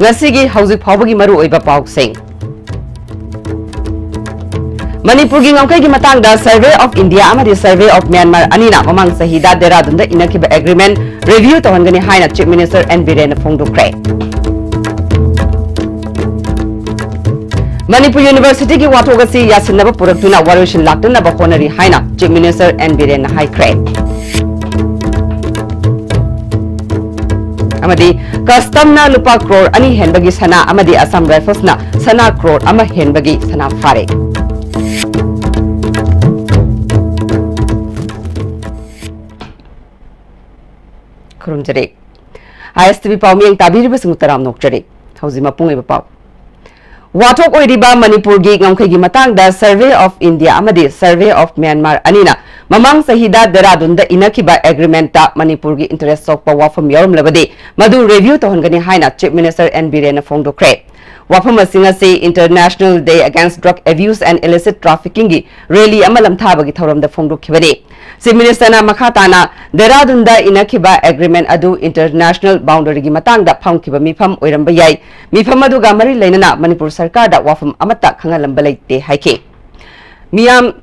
ngasi hauzik phawbagi maru oiba pausing Manipur gi ngaukai gi matang da Survey of India amadi Survey of Myanmar anina mamang sahida Dehradun da inakiba agreement review tawangani haina Chief Minister N Biren phongdukre Manipur University ki watogasi yasinaba puraktuna warushin laktuna ba honari haina Chief Minister N Biren haikre amadi custom na lupa crore ani henbagi sana amadi Assam Rifles na sana crore ama henbagi sana fare Kurumjare ISTV Pauming Tabiriba Singutaram Nokjare Hausi Mapung Pau Watok Oiriba Manipur gi ngaukai gi matang da Survey of India amadi Survey of Myanmar anina mamang sahida Dehradun da inakiba agreement ta Manipur gi interest sokpa wafam yarum labade madu review tohongani haina Chief Minister N Biren phongdokre wafam asingasi International Day Against Drug Abuse and Illicit Trafficking gi rally amalam thabagi thoram da phongdokhibade Chief Minister na makhatana Dehradun da inakiba agreement adu international boundary gi matang da phangkiba mifam oiramba yai mifam adu ga mari leinana Manipur Sarkar da wafam amata khangalam balaite haike miyam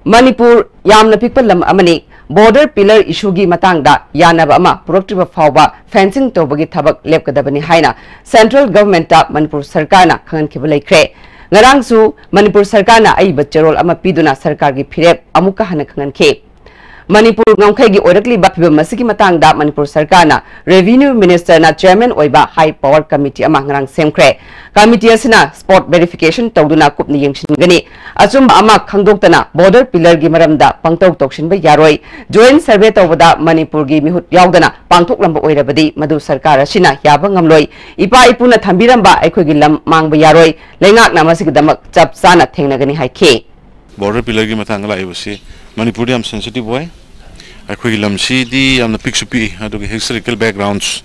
Manipur yamna pikpal lam amani border pillar issue gi matang da yanaba ama productive fawba fencing tobagi thabak lepkadabani haina central government ta Manipur Sarkar na khangan khibalai kre ngarang su Manipur Sarkar na ai bacharol ama piduna sarkar gi phirep amuka hana khangan khe Manipur ngaukai gi oirakli bapiba masiki matang da Manipur Sarkar na Revenue Minister na Chairman oiba High Power Committee ama ngarang semkre committee asina sport verification tawduna kupni yengshingani achumba ama khangdoktana border pillar gi maramda pangtok tokshin ba yaroi joint survey tawbada Manipur gi mihut yaudana pangthok lamba oirabadi madu sarkar asina yaba ngamloi ipa ipuna thambiramba aikhoi gi lam mangba yaroi lengak na masiki damak chap sana thengnagani haikhe border pillar gi matang la ibasi Manipur am sensitive boy akhoi lamsi di am na picture adu historical backgrounds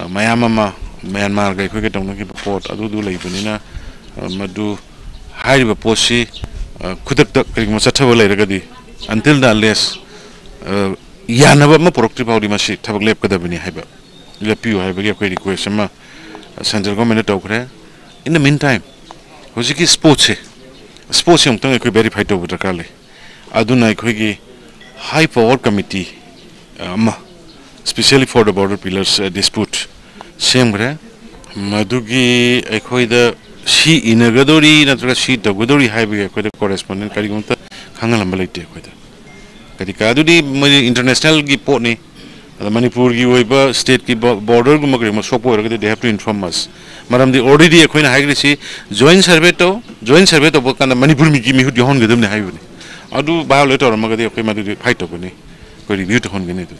mayama Myanmar ga akhoi ke tongna ki port adu du leibunina madu haiba posi khudak tak kri ma chathawa leiragadi until the less yanaba ma productive body masi thabak lep kadabani haiba lepiu haiba ge akhoi request ma central government tawkre in the meantime hojiki sports yong tang akhoi verify to butakale aduna akhoi High Power Committee especially for the border pillars dispute same gre madugi akhoi da si inagadori natra si dagodori haibe akhoi da correspondent kari gumta khangalam balaite akhoi da kadi kadudi international gi port ni Manipur gi oiba state ki border gum gre ma sopo they have to inform us maram di already akhoi na haigri si joint survey to bokana Manipur mi gi mi hudi hon gedum ne haibe adu violator magadi akhoi madu fight obani ko review to hon gene du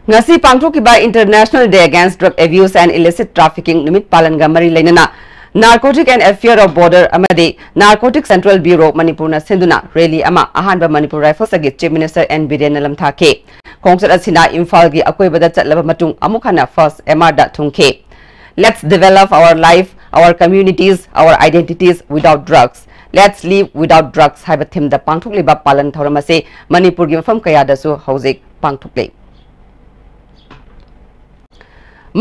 ngasi pangthok ba International Day Against Drug Abuse and Illicit Trafficking numit palan ga mari leinana Narcotic and Affair of Border amadi Narcotic Central Bureau Manipur na senduna rally ama ahanba Manipur Rifles agi Chief Minister N Biren lam thake khongchat asina Imphal gi akoi bada chatlaba matung amukhana first MR da thungke let's develop our life our communities our identities without drugs Let's live without drugs haiba thim da pangthok liba palan thoramase Manipur gi mafam kaya da su hauzik pangthok le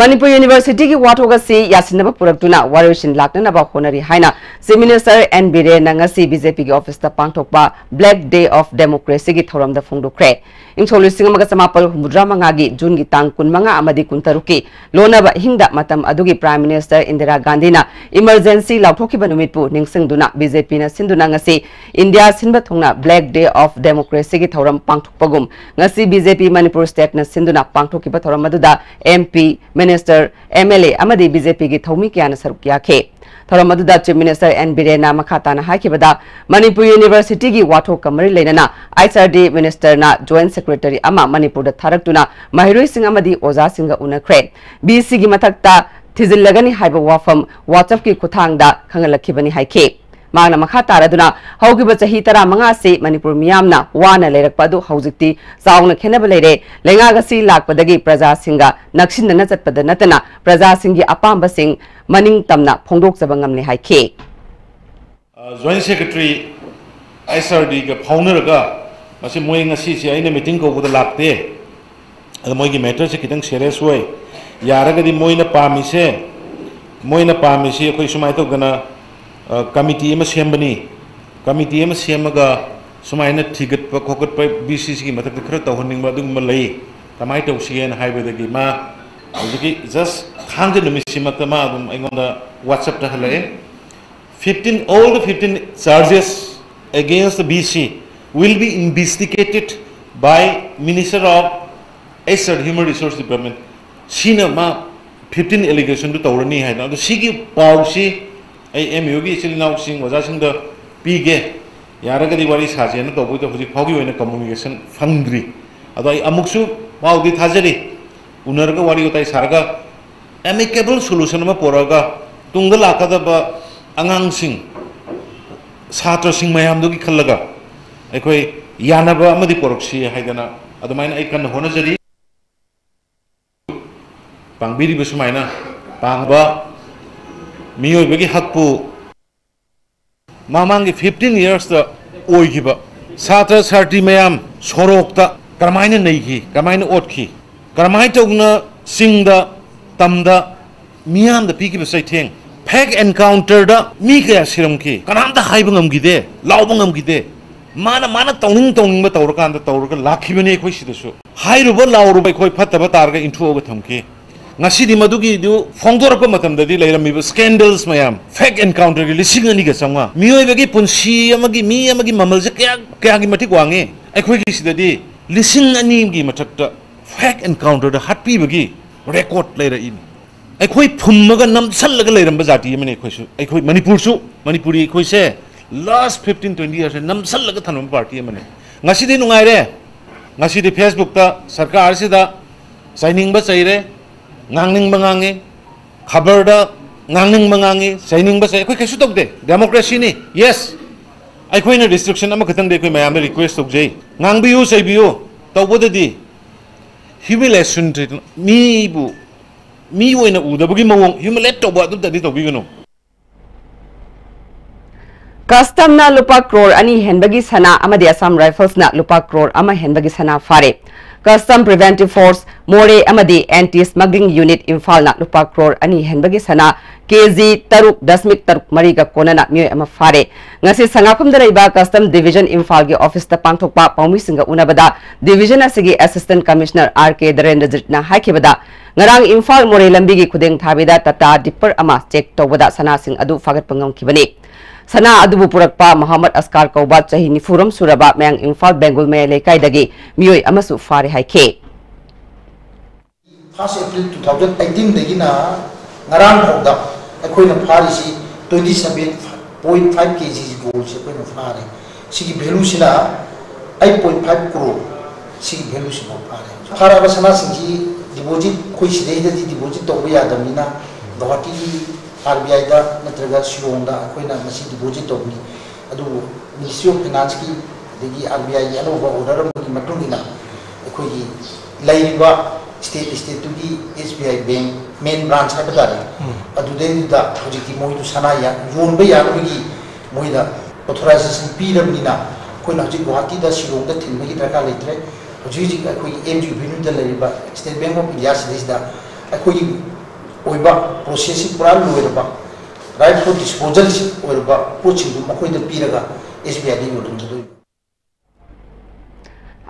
Manipur University ki watogasi yasinaba puraktuna warushin lakna ba honari haina Chief Minister N Biren ngasi BJP ki office ta pangthokpa Black Day of Democracy gi thoram da phongdokre ingcholu singamaga samapal humudra mangagi June gi tang kunmanga amadi kuntaruki lonaba hingda matam adugi Prime Minister Indira Gandhi na emergency lauthokiba numitpu ningsingduna BJP na sinduna ngasi India sinba thongna Black Day of Democracy gi thoram pangthokpagum ngasi BJP Manipur State na sinduna pangthokiba thoram aduda MP Minister MLA amadi BJP gi thomi kyana saruk yakhe thoram aduda Chief Minister N Biren na makhatana hakibada Manipur University gi watho kamari leinana HRD Minister na Joint Secretary ama Manipur da tharaktuna mahiroi sing amadi oza singa unakre BC gi mathakta thizillagani haiba wafam WhatsApp ki kuthang da khangalakibani haike Magna Makata Raduna, Hogiba Hitara Mangasi, Manipur Miamna, Wana Lerakpadu, Hauziti, Sauna Kenabalere, Lengagasi Lak Padagi, Praza Singa, Nakshin the Nazat Padanatana, Praza Singi Apamba Sing, Maning Tamna, Pondok Sabangamni Haike. Joint Secretary SRD Pownerga, Masimuing a CCI in a meeting over the lap day. The Mogi matters, a kitang serious way. यारगदी मोइना पामिसे अखोई सुमाय तौदना committee अमा सेमबनी committee अमा सेमगा सुमायना थिगतप खोकतप BCC की मथक खर तौहनिंगबा दुगुम लई कमाय तौसियन हाइबदगी मा हजिकी जस्ट खांग निमिसिमत मा दुम आइगोंदा व्हाट्सएप ता हले 15 all the 15 charges against the BC will be investigated by Minister of Human Resource Department. Sina ma 15 allegation to Taurani hai na. The Sigi Pausi MU gi chili now sing was asking the Pige Yaraga di Wari Sajan to put the Pogi in a communication fundry. Adai Amuksu Pau di Tazari Unarga Wari Utai Sarga amicable solution of Poraga Tungalaka the Angang Sing Satra Sing Mayamduki Kalaga. Equi Yanaba Madi Poroxi Haidana Adamine I can honor Pangbiri Busmaina, Pangba, Mio Begi Hakpu Mamangi 15 years the Oigiba, Satra Sarti Mayam, Sorokta, Karmaina Niki, Karmaina Otki, Karmaitogna Singda, Tamda, Miam the Peaky Besaiting, Peg encountered Mika Siramki, Kananda Haibangam Gide, Laubangam Gide, Mana Toning but Torkan the Torka, Lucky Bene Quishisu, Hairuba Lauru by Koi Patabatarga into Overtumki. Ngasidi madugi du fongdor pa matam dadi laira mi scandals mayam fake encounter gi lising ani ga sanga mioi bagi punsi amagi mi amagi mamal je kya gi mati kwange aikhoi gi sidadi lising ani gi mathakta fake encounter da hatpi bagi record laira in aikhoi phummaga namsal ga lairam ba jati mane aikhoi manipuri aikhoi se last 15-20 years namsal ga thanum party mane ngasidi nungai re ngasidi Facebook ta sarkar sida signing ba chaire Nangning bangangi, Kabarda, Nangning bangangi, signing basa, quick I should talk de democracy ni, yes. I queen a restriction, I'm a catan de my request of J. Nang biu say biu, Tawadi humiliation me when a Udabugimo, humiliate about the little bigano. Custom na lupa crore ani henbagi sana amadi Assam Rifles na lupa crore ama henbagi sana fare. Custom Preventive Force More amadi Anti-Smuggling Unit Imphal na lupa crore ani henbagi sana KG Taruk Dasmik Taruk Mariga Kona na miyo ama fare. Ngasi sangapam da iba Custom Division Imphal gi office ta pangthokpa paumi singa unabada Division asigi Assistant Commissioner RK Darendra na haikibada ngarang Imphal More lambi gi khudeng thabida tata dipper ama check tawada sana sing adu fagat pangam kibani. Sana adubu purakpa Muhammad Askar Kaubat chahi nifuram suraba mayang Imphal Bengal may lekay dagi miyoy amasu fare haike. 1 April 2018 dagi na ngarang hogda akoina farisi 27.5 kg gold se akoina fare sigi value sina 8.5 crore sigi value sina fare ba sana singi deposit koi sidai da deposit to ya damina dawati RBI da natraga Shillong da akoina masi deposit to ni adu Ministry of Finance ki degi RBI yalo ba order ki matungina akoi laiba state to the SBI bank main branch ha bata adu de da project ki moi to sanaya zone ba ya gi moi da authorization pi rabnina koi na ji Guwahati da Shillong da thin gi daka letre ji akoi MG binu da laiba state bank of India sidis da akoi oiba processing pura loirba right for disposal oiba poching du makoi da piraga SBI di yodum do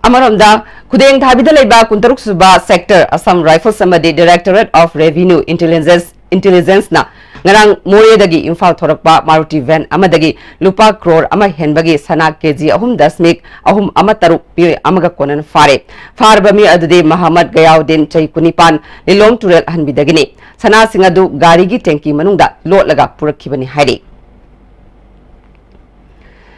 Amaramda Kudeng Thabida Leba Kuntaruk Suba Sector Assam Rifles Samadi Directorate of Revenue Intelligence na ngarang More dagi Imphal Thorakpa Maruti van amadagi lupa crore ama henbagi sana kg ahum dasmik ahum ama taruk pi amaga konan fare farbami adude Muhammad Gayauddin chai kunipan lilong turel hanbidagini sana singadu gari gi tanki manungda lotlaga purakhibani hairi.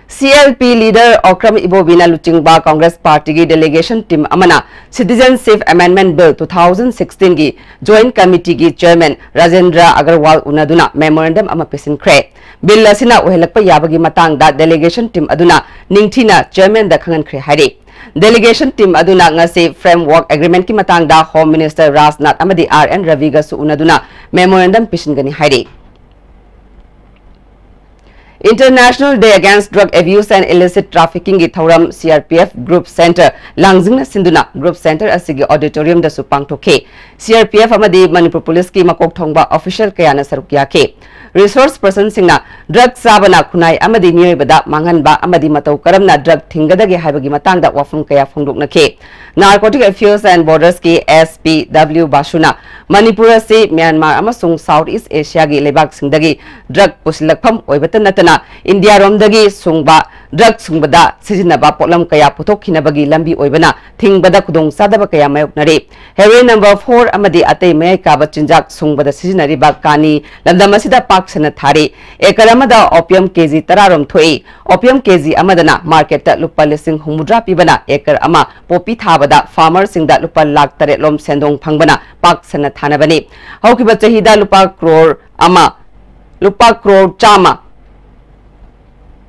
CLP leader Okram Ibobina Luchingba Congress Party ki delegation team amana Citizenship Amendment Bill 2016 ki Joint Committee ki Chairman Rajendra Agarwal unaduna memorandum ama pesin kre bill asina uhelakpa yabagi matang da delegation team aduna ningthina chairman da khangan kre hairi. Delegation team aduna ngasi framework agreement ki matang da Home Minister Rajnath amadi RN Raviga su unaduna memorandum pesin gani hairi. International Day Against Drug Abuse and Illicit Trafficking gi thoram CRPF Group Center Langjingna Sinduna Group Center asigi auditorium da supang thoke CRPF amadi Manipur Police ki makok thongba official kayana sarukya ke resource person singna drug sabana khunai amadi mioi bada manganba amadi matau karamna drug thingadagi haibagi matangda wafung kaya phongdokna ke Narcotic Affairs and Borders ki SPW Bashuna Manipur se Myanmar amasung Southeast Asia gi lebak singdagi drug pusilakpham oibata natana India romdagi sungba drug sungbada sijinaba potlam kaya puthokhinabagi lambi oibana thingbada khudong sadaba kaya mayoknare heroin number 4 amadi atei may kaba chinjak sungbada sijinari ba kani lamdamasida paksana thare ekaramada opium kg tararom thoi opium kg amadana market ta lupa lising humudra pibana ekar ama popi thabada farmer singda lupa lakh tare lom sendong phangbana paksana thanabani haukiba chahida lupa crore ama lupa crore chama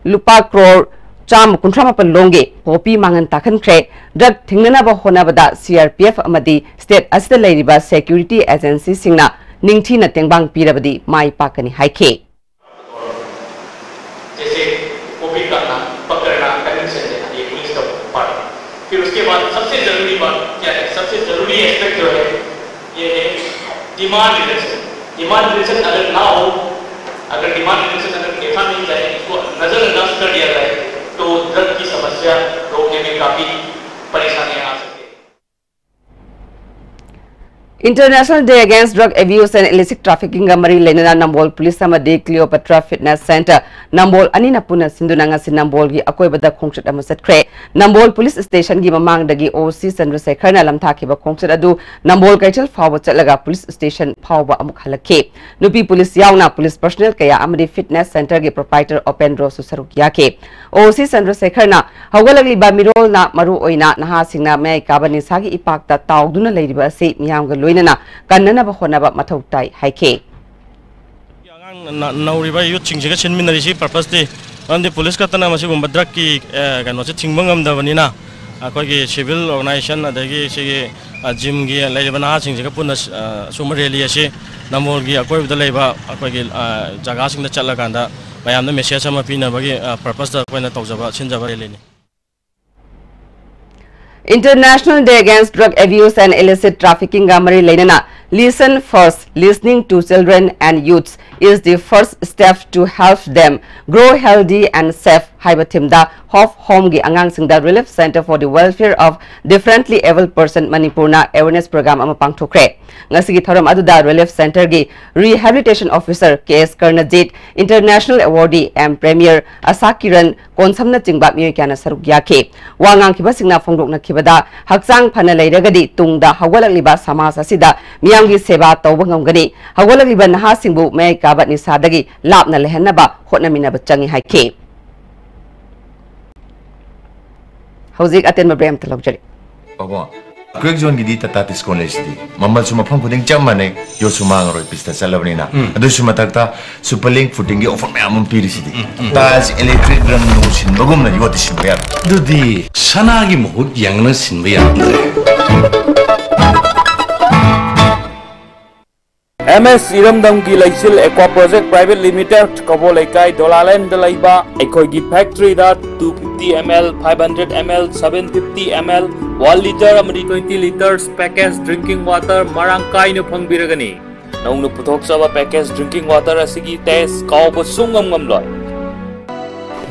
Lupa crore cham kuntrama palonge popi mangan takhan kre drug thingnana ba hona bada CRPF amadi state asida leiriba security agency singna ningthi na tengbang pirabadi mai pakani haike जैसे पोपी करना पकड़ना connection देना ये police का part फिर उसके बाद सबसे जरूरी बात क्या है सबसे जरूरी एस्पेक्ट जो है ये है डिमांड रिडक्शन अगर ना हो अगर डिमांड रिडक्शन अगर देखा नहीं जाए इसको नजरअंदाज कर दिया जाए तो ड्रग की समस्या रोकने में काफी परेशानियां आ सकती हैं International Day Against Drug Abuse and Illicit Trafficking Gamari Lenana Nambol Police Amadi Cleopatra Fitness Center Nambol Anina Puna Sindunanga Sinambol gi Akoi Bada Kongchat Amasat Kre Nambol Police Station gi Mamang Dagi OC Chandrasekhar na lamthaki ba Kongchat adu Nambol Kaichal Phawa Chatlaga Police Station Phawa amuk halake Nupi Police Yauna Police Personnel Kaya Amadi Fitness Center gi Proprietor Opendro Susaruk Yake OC Chandrasekhar na Hawalagi ba Mirol na Maru Oina Naha Singna May Kabani Sagi Ipakta Tauduna Ladiba Se Miyamga Loinana Kanana Bahonaba Matautai Haike Nauriba youth chingsiga chinminarisi purpose de on the police katana masigumba drug ki kanoche chingbangam davanina akogi civil organization adagi sigi gym gi leibana chingsiga punna sumar rally ase namol gi akoi da leiba akogi jaga singda chalaganda mayamna message ama pina bagi purpose da koina tawjaba chinjaba rally ni International Day Against Drug Abuse and Illicit Trafficking Gamari Lenana Listen first. Listening to children and youths is the first step to help them grow healthy and safe. Haibatimda Hof Homgi Angang Singda Relief Center for the Welfare of Differently Able Person Manipurna Awareness Program Amapang Tokre. Ngasigi Thoram Aduda Relief Center gi Rehabilitation Officer KS Karnajit International Awardee and Premier Asakiran Konsamna Chingba Miyokana Sarugyake. Wangang Kibasingna Fongdokna Kibada Haksang Panalairagadi Tungda Hawalagliba Samas Asida Miyamgi Seba Tawangangani Hawalagliba Naha Singbu May Kabat Nisadagi Lapna Lehenaba Hotnamina Bachangi Haike. Howzik atin mabrem talawjari. Opo. Quick zone gidi tatatis college di. Mamal sumapang puding chamane yo sumangaro pista salabanina. Adu sumatakta superlink footing gi offer mayamon pirisidi. Tas electric run no sin bagum na yoti sinbayar. Dudi sanagi mohut yang na sinbayar. MS Iramdam ki Laisil Aqua Project Private Limited Kabo Laikai Dolaland Dalaiba Ekoi gi factory da 250 ml 500 ml 750 ml 1 liter amadi 20 liters packaged drinking water marangkai no phangbiragani naungnu puthok saba packaged drinking water asigi test kaw sungam ngamloi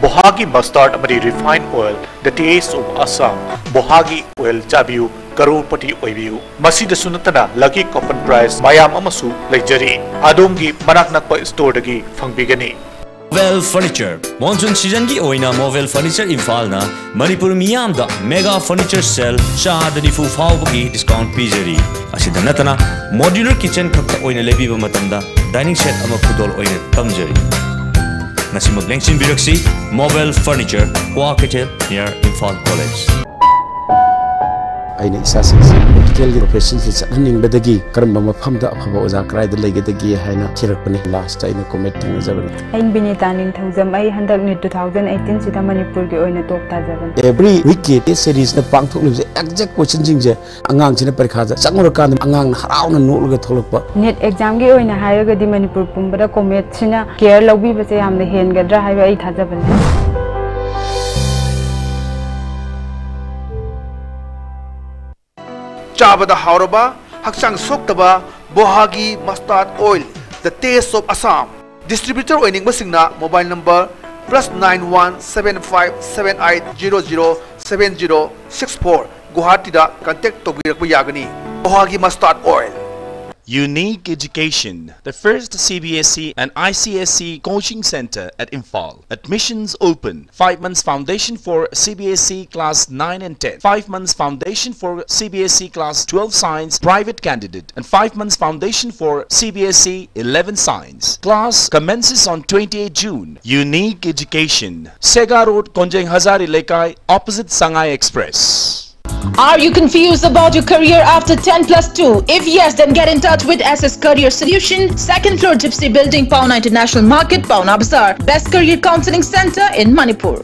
Bohagi mustard amadi refined oil the taste of Assam Bohagi oil chabiu Karupati oibiu masida sunatana lucky coupon price mayam amasu lejari adongi manak nakpa store dagi phangbigani Movel Furniture Monsoon season gi oina Movel Furniture Imphal na Manipur miyam da mega furniture sale shahadani fu fawbagi discount pijari asida natana modular kitchen khakta oina lebiba matamda dining set ama khudol oina tamjari nasimag lengsin biraksi Movel Furniture Kwa Ketel near Imphal College Aina isa medical profession से चलनिंगबदगी करम मफमदा अफबा ओजा क्राइद लेगदगी हैना थिरकपनि last in comment थिंगजबन इन बिनीता निंग थौजम आई हंदक नि 2018 सिदा मणिपुर के ओइना top ताजबन every week के series न पांगथोकलिबसे exact question जिंगजे अंगांग सिने परीक्षा चंगुर कान अंगांग हराउन नोलग थोलकप नेट एग्जाम के ओइना हायगदी मणिपुर पुंबदा कमेंट सिना केयर लौबी बसे यामने हेनगद्रा हायबा आई थाजबन चाबदा हाउरबा हक्चांग सोक्तबा बोहागी mustard oil the taste of Assam distributor ओइनिंग बसिंगना मोबाइल नंबर +917578007064 गुवाहाटी दा कांटेक्ट तोबिरक यागनी बोहागी mustard oil Unique Education, the first CBSE and ICSE coaching center at Imphal. Admissions open. 5 months foundation for CBSE class 9 and 10. 5 months foundation for CBSE class 12 science private candidate. And 5 months foundation for CBSE 11 science. Class commences on 28 June. Unique Education. Sega Road, Konjeng Hazari Lekai, opposite Sangai Express. Are you confused about your career after 10+2? If yes, then get in touch with SS Career Solution, 2nd floor Gypsy Building, Pauna International Market, Pauna Bazaar. Best Career Counseling Center in Manipur.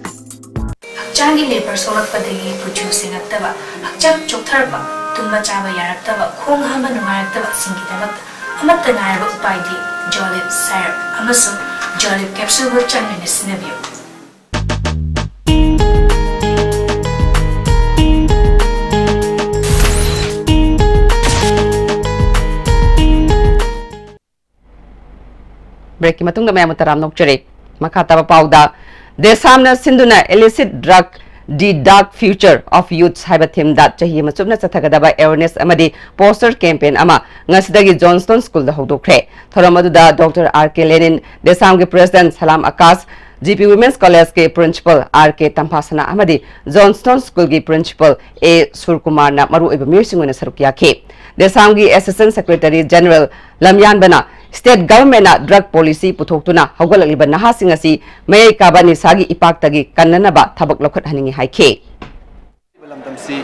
Hakchangi labor solakpadagi producing attaba, hakchang choktarba, tumba chaba yaraktaba, khong hama nungaraktaba singidamak, amatta nairaba upaidi, Jolib syrup, amasung Jolib capsule wo changmina sinabiyo. Break की मतुंग मैं मुतराम नोकचरे मखाताबा पाउदा देसामना सिंधुना illicit drug the dark future of youth हाइबा थीम दा चाहिए मचुबना चथगदबा awareness amadi poster campaign ama ngasidagi Johnston School da hodokre thoramadu da Dr. R.K. Lenin desam के president Salam Akas GP Women's College के principal R.K. Tampasana amadi Johnston School की principal A. Surkumar na maru iba mirsingona sarukia ke desam की assistant secretary general Lamyan Bana State government na drug policy puthokuna hawgalaliba nahasing asi may kaba ni sagi ipaktagi kannanaba thabak lokhat haningi haike lamdamsi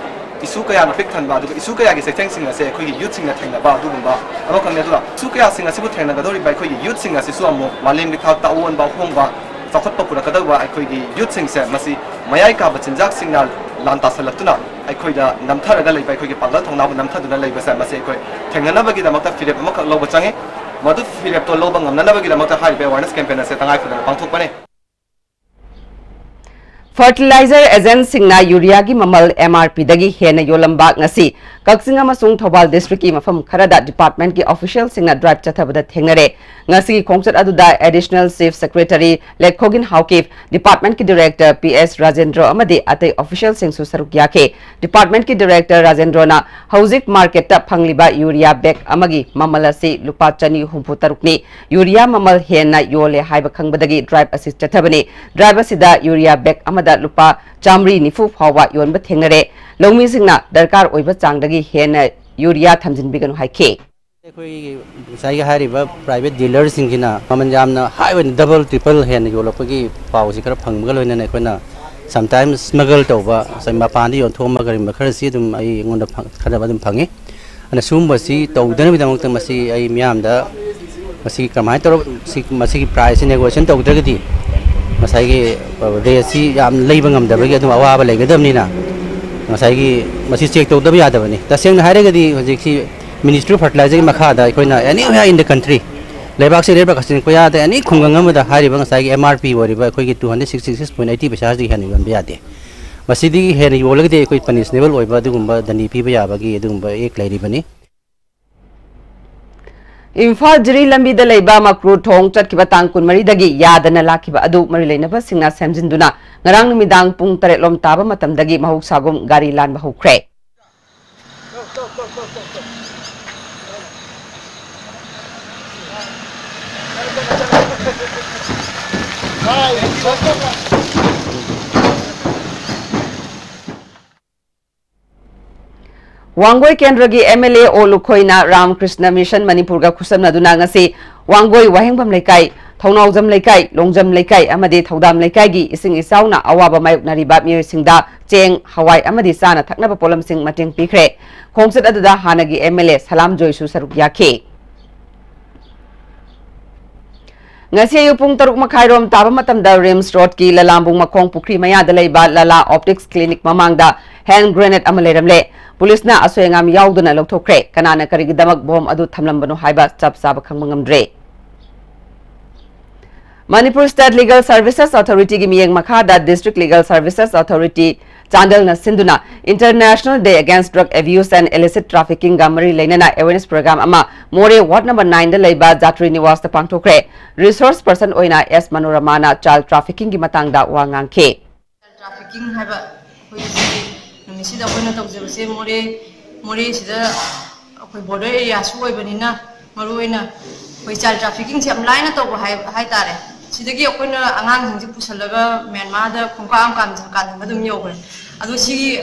isu kaya na pik thanba du isu kaya gi sekteng singa se khoi youth singa thengna ba du gumba amo kanne du isu kaya singa sibu thengna ga dori bai khoi youth singa se su amo malim gi thak ta won ba hong ba sakhot pa pura kada ba khoi gi youth sing se masi mayai ka ba chinjak signal lanta salatuna ai khoi da namthara ga lai bai khoi gi pangal thongna bu namthaduna lai ba sa masi khoi thengna ba gi da makta firep amak lo ba change मधु फिर तो लोग बंगम ना बगी लमता high पे awareness campaign से तंगाई फुदन पांथोक बने fertilizer agent singna urea gi mamal MRP dagi hena yolamba ngasi kaksinga masung thobal district ki mafam kharada department ki official singna drive chathabada thengnare ngasi khongchat aduda additional chief secretary Lekhogin Haukif department ki director PS Rajendra amadi atai official sing su sarukya ke department ki director Rajendra na hauzik market ta phangliba urea bag amagi mamala se lupa chani humpu tarukni urea mamal hena yole haiba khangbadagi drive assist chathabani driver sida urea bag amada lupa chamri nifu phawa yonba thengnare longmi singna darkar oiba changdagi hena urea thamjin biganu haike साइग हारिबा private dealer सिंगिना ममन जामना हाइवन double triple हैन योलपगी पाउसी खर फंगमगा लोइना नखोना समटाइम्स स्मगल तोबा सैमा पानी योथोमा गरि मखर सी दुम आई ngonda खरबा दुम फंगे अन सुमबसी तौदन बिदमक मसी आई मियामदा मसी कमाय तरो मसी की प्राइस नेगोशिएशन तौदरगदी मसाइगी रेसी याम लेबा ngamdabagi adum awaba legadamnina मसाइगी मसी चेक तौदबा यादबनी तसेंग हारेगदी हजिकसी Ministry of Fertilizer Makada, anywhere in the country. Labak say Rebecca Sinquia, any Kunganga with the high MRP or river, 266.80 Pashadi Hanuan Biade. Masidi Henry Wolak, the equipment level or Badumba, the Nipi Yabagi, Dumba, Ek Lady Bunny. Imphal Jiri Lambi the Labama crew Tong Chatkibatang Kun Maridagi, Yadana Lakiba Adu Marilena Singna Samjinduna, Narang Midang Pung Taretlom Taba Matam Dagi Mahuk Sagum Gari Lan Bahu Cray. Wangoi Kendragi MLA Olukhoina Ram Krishna Mission Manipur ga khusam naduna ngasi Wangoi Wahengbam Lekai Thounaojam Leikai Lonjam Leikai अमदि थौदाम लेकाईगी इसिंग इसाउना अवाबा मायुकनारिबा मियोइसिंगदा चेंग हवाई अमदि चाना थक्नबा पोलमसिंग मतेंग पिख्रे खोंगसत अदुदा हानगी एमएलए सलाम जोइसु सरुक याखे ngasi ayu pung taruk makhairom taba matamda rims road ki lalambung makhong pukri mayada leiba lala optics clinic mamangda hand grenade amaleramle police na asoyangam yauduna lokthokre kanana karigidamak bom adu thamlambanu haiba chap saba khangmangamdre Manipur State Legal Services Authority ki miyeng makhada District Legal Services Authority Chandal na Sinduna International Day Against Drug Abuse and Illicit Trafficking Gamari Lainana Awareness Program ama More Ward number 9 da leiba Jatri Niwas ta pangthokre Resource Person oina S Manoramana Child Trafficking ki matangda wangang ke Trafficking haiba hoisi numisi da koina tawjebase more sida akoi border area su oibanina maruina hoi child trafficking se amlaina tawba hai tare sidagi akoina angang singji pusalaga Myanmar da khongkam kam kan madum yogre adu sigi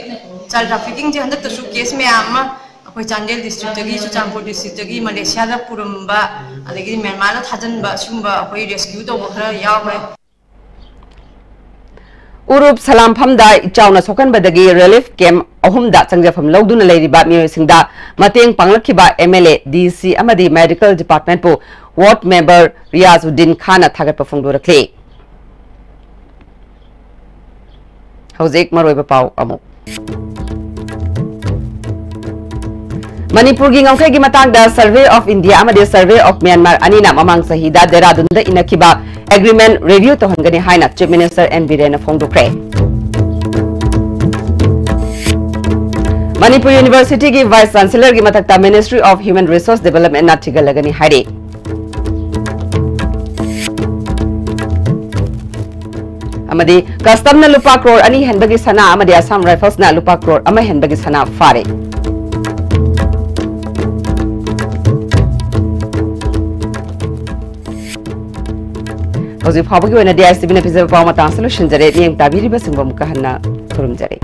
child trafficking je handak tasu case me amma akoi Chandel district tagi Chuchampur district tagi Malaysia da purumba adagi Myanmar da thajanba sumba akoi rescue tawba khara yawre Urup Salam Phamda Ichauna Sokan Badagi Relief Camp Ahumda Changjafam Loduna Ladiba Miyoisingda Mateng Panglakiba MLA DC Amadi Medical Department po Ward Member Riyazuddin Khana Thagat Pafungdura Clay Hauzik Maroiba Pau Amu Manipur gi ngangkai gi matangda Survey of India amadi Survey of Myanmar anina mamang sahida Dehradunda inakiba agreement review to hangani haina Chief Minister N Birena Phongdokre Manipur University gi Vice Chancellor gi matakta Ministry of Human Resource Development na thigalagani haire amadi custom na lupa crore ani henbagi sana amadi Assam Rifles na lupa crore ama henbagi sana fare Hauzi Phabagi wena DICB na pizza pawma ta solution jare niyang tabiri ba singba muka hanna thurum jare